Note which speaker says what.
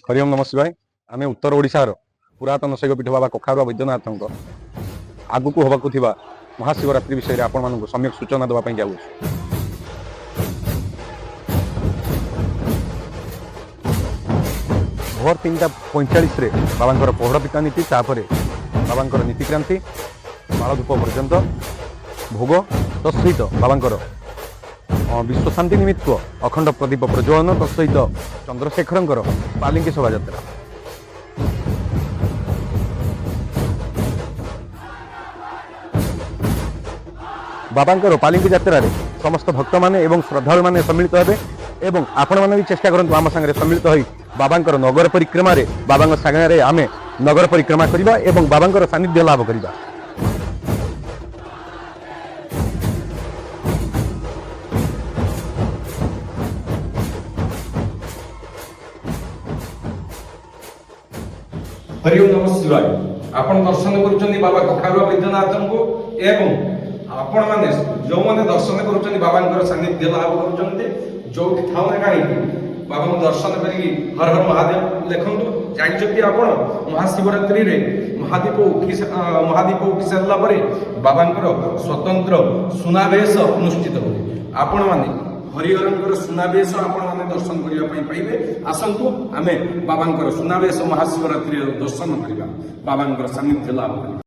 Speaker 1: हरिओम नम शिवाय आम उत्तर ओडिशार पुरातन शैवपीठ बाबा कखारुआ वैद्यनाथ आगु को होबाकु थिबा महाशिवरात्रि विषय में आपण मानक सम्यक सूचना देवाई जाऊँ। भोर 3:45 बाबा पहड़ पिता नीति तापर बाबा नीतिक्रांति मालधूप पर्यंत भोग तत्सहित बाबा विश्व शांति निमित्त अखंड प्रदीप प्रज्वलन तत्सहित चंद्रशेखर पालिंकी शोभा यात्रा। बाबांकर पालिंकी यात्रा रे समस्त भक्त माने एवं श्रद्धालु माने सम्मिलित हेबे एवं आपण माने भी चेष्टा करंतु आम संगे सम्मिलित होई बाबांकर नगर परिक्रमा रे बाबांकर सागरे आमे नगर परिक्रमा करिबा एवं बाबांकर सानिध्य लाभ करिबा।
Speaker 2: हरिओम नम शिवाय आपण दर्शन करुचंदी बाबा कखारुआ वैद्यनाथ को एवं आपण माने जो माने दर्शन करुचंदी बाबांकर सानिध्य लाभ करुचंदी जो थाउ ना काई बाबा को दर्शन करी हर हर महादेव लेखंतु जानचती आपण महाशिवरात्रि रे महादीप उठी सारला परे बाबांकर स्वतंत्र सुनावेश अनुष्ठित हो। आपण माने हरिहरंकर सुनावेश आपण माने दर्शन करिया पई पाइबे। आसंतु आमे बाबांकर सुनावेश महाशिवरात्रि दर्शन करिबा बाबांकर सानिध्य लाभ करिबा।